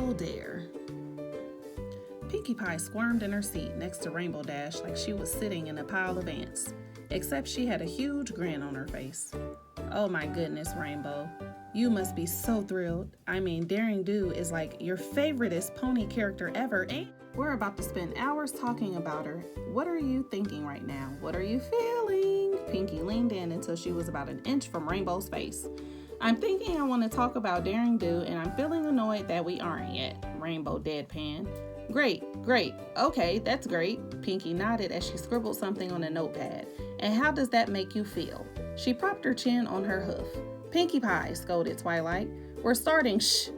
Beautiful Dare. Pinkie Pie squirmed in her seat next to Rainbow Dash like she was sitting in a pile of ants, except she had a huge grin on her face. Oh my goodness, Rainbow. You must be so thrilled. I mean, Daring Do is like your favoriteest pony character ever, ain't? We're about to spend hours talking about her. What are you thinking right now? What are you feeling? Pinkie leaned in until she was about an inch from Rainbow's face. I'm thinking I want to talk about Daring Do, and I'm feeling annoyed that we aren't yet, Rainbow deadpan. Great. Okay, that's great. Pinkie nodded as she scribbled something on a notepad. And how does that make you feel? She propped her chin on her hoof. Pinkie Pie, scolded Twilight. We're starting, shh.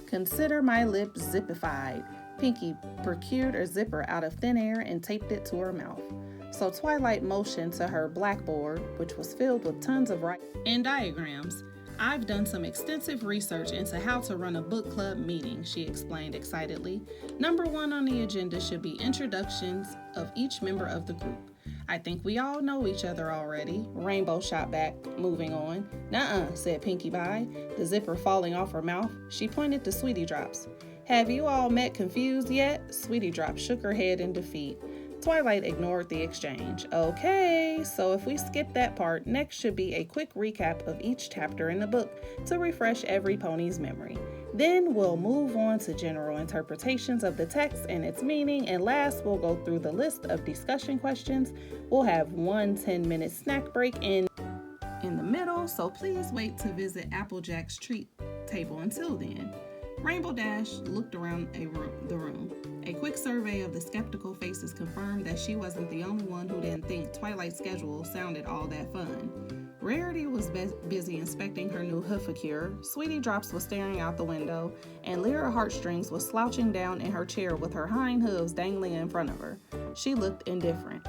Consider my lips zippified. Pinkie procured a zipper out of thin air and taped it to her mouth. So Twilight motioned to her blackboard, which was filled with tons of writing and diagrams. I've done some extensive research into how to run a book club meeting, she explained excitedly. Number 1 on the agenda should be introductions of each member of the group. I think we all know each other already, Rainbow shot back, moving on. Nuh-uh, said Pinkie Pie, the zipper falling off her mouth. She pointed to Sweetie Drops. Have you all met confused yet? Sweetie Drops shook her head in defeat. Twilight ignored the exchange. Okay, so if we skip that part, next should be a quick recap of each chapter in the book to refresh every pony's memory. Then we'll move on to general interpretations of the text and its meaning, and last we'll go through the list of discussion questions. We'll have one 10-minute snack break in the middle, so please wait to visit Applejack's treat table until then. Rainbow Dash looked around the room. A quick survey of the skeptical faces confirmed that she wasn't the only one who didn't think Twilight's schedule sounded all that fun. Rarity was busy inspecting her new hoofacure, Sweetie Drops was staring out the window, and Lyra Heartstrings was slouching down in her chair with her hind hooves dangling in front of her. She looked indifferent.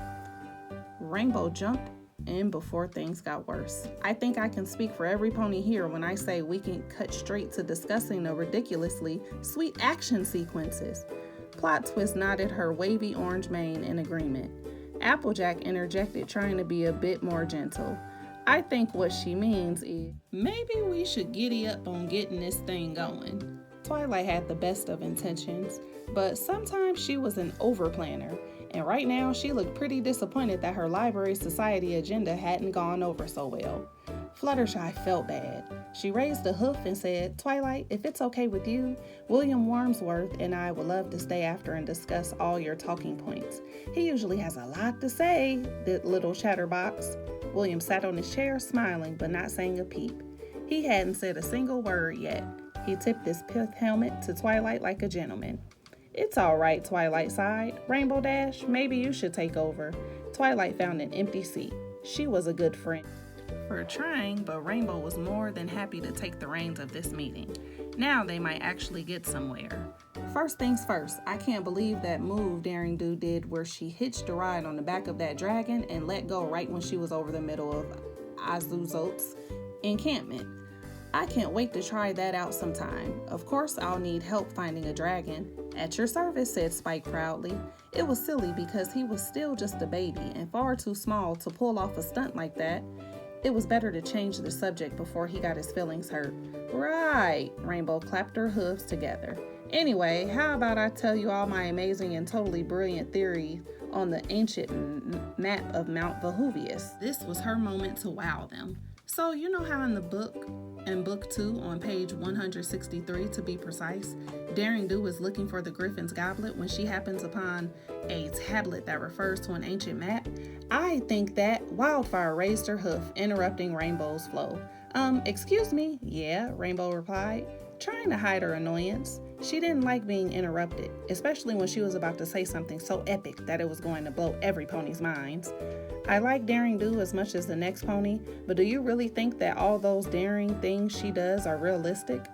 Rainbow jumped in before things got worse. I think I can speak for every pony here when I say we can cut straight to discussing the ridiculously sweet action sequences. Plot Twist nodded her wavy orange mane in agreement. Applejack interjected, trying to be a bit more gentle. I think what she means is, maybe we should giddy up on getting this thing going. Twilight had the best of intentions, but sometimes she was an overplanner, and right now she looked pretty disappointed that her Library Society agenda hadn't gone over so well. Fluttershy felt bad. She raised a hoof and said, Twilight, if it's okay with you, William Wormsworth and I would love to stay after and discuss all your talking points. He usually has a lot to say, the little chatterbox. William sat on his chair, smiling but not saying a peep. He hadn't said a single word yet. He tipped his pith helmet to Twilight like a gentleman. It's all right, Twilight sighed. Rainbow Dash, maybe you should take over. Twilight found an empty seat. She was a good friend for trying, but Rainbow was more than happy to take the reins of this meeting. Now they might actually get somewhere. First things first, I can't believe that move Daring Do did where she hitched a ride on the back of that dragon and let go right when she was over the middle of Azuzot's encampment. I can't wait to try that out sometime. Of course, I'll need help finding a dragon. At your service, said Spike proudly. It was silly because he was still just a baby and far too small to pull off a stunt like that. It was better to change the subject before he got his feelings hurt. Right, Rainbow clapped her hooves together. Anyway, how about I tell you all my amazing and totally brilliant theory on the ancient map of Mount Vesuvius. This was her moment to wow them. So you know how in the book, in book 2 on page 163 to be precise, Daring Do is looking for the Griffin's goblet when she happens upon a tablet that refers to an ancient map? I think that Wildfire raised her hoof, interrupting Rainbow's flow. Excuse me? Yeah, Rainbow replied, trying to hide her annoyance. She didn't like being interrupted, especially when she was about to say something so epic that it was going to blow every pony's minds. I like Daring Do as much as the next pony, but do you really think that all those daring things she does are realistic?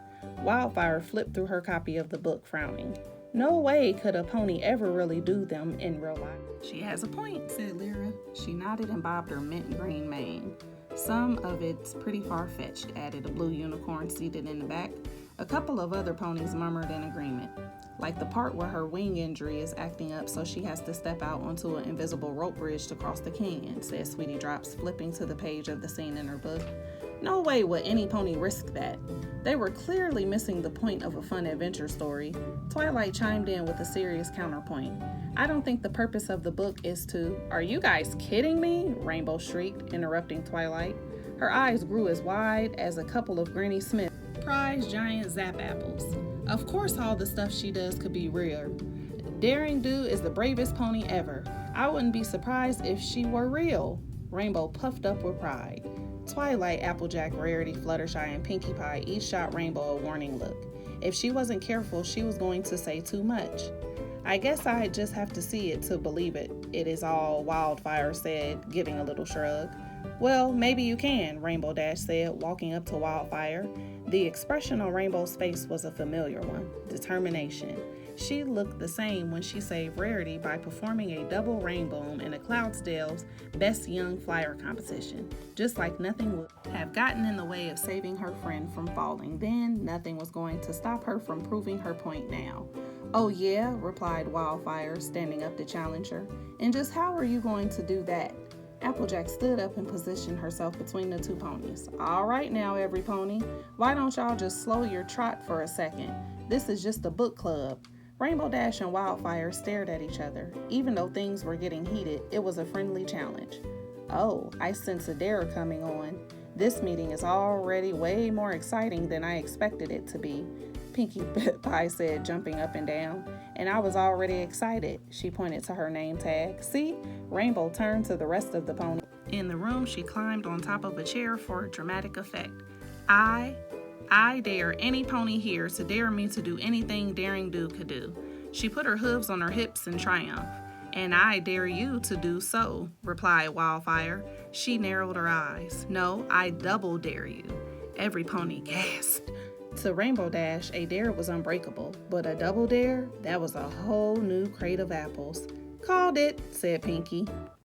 Wildfire flipped through her copy of the book, frowning. No way could a pony ever really do them in real life. She has a point, said Lyra. She nodded and bobbed her mint green mane. Some of it's pretty far-fetched, added a blue unicorn seated in the back. A couple of other ponies murmured in agreement. Like the part where her wing injury is acting up so she has to step out onto an invisible rope bridge to cross the canyon, said Sweetie Drops, flipping to the page of the scene in her book. No way would any pony risk that. They were clearly missing the point of a fun adventure story. Twilight chimed in with a serious counterpoint. I don't think the purpose of the book is to— Are you guys kidding me? Rainbow shrieked, interrupting Twilight. Her eyes grew as wide as a couple of Granny Smith's prized giant Zap apples. Of course all the stuff she does could be real. Daring Do is the bravest pony ever. I wouldn't be surprised if she were real. Rainbow puffed up with pride. Twilight, Applejack, Rarity, Fluttershy, and Pinkie Pie each shot Rainbow a warning look. If she wasn't careful, she was going to say too much. I guess I just have to see it to believe it. It is all, Wildfire said, giving a little shrug. Well, maybe you can, Rainbow Dash said, walking up to Wildfire. The expression on Rainbow's face was a familiar one: determination. She looked the same when she saved Rarity by performing a double rainbow in a Cloudsdale's Best Young Flyer competition. Just like nothing would have gotten in the way of saving her friend from falling then, nothing was going to stop her from proving her point now. Oh yeah, replied Wildfire, standing up to challenge her. And just how are you going to do that? Applejack stood up and positioned herself between the two ponies. All right now, every pony, why don't y'all just slow your trot for a second? This is just a book club. Rainbow Dash and Wildfire stared at each other. Even though things were getting heated, it was a friendly challenge. Oh, I sense a dare coming on. This meeting is already way more exciting than I expected it to be, Pinkie Pie said, jumping up and down. And I was already excited. She pointed to her name tag. See? Rainbow turned to the rest of the pony. In the room, she climbed on top of a chair for a dramatic effect. I dare any pony here to dare me to do anything Daring Do could do. She put her hooves on her hips in triumph. And I dare you to do so, replied Wildfire. She narrowed her eyes. No, I double dare you. Every pony gasped. To Rainbow Dash, a dare was unbreakable, but a double dare? That was a whole new crate of apples. Called it, said Pinkie.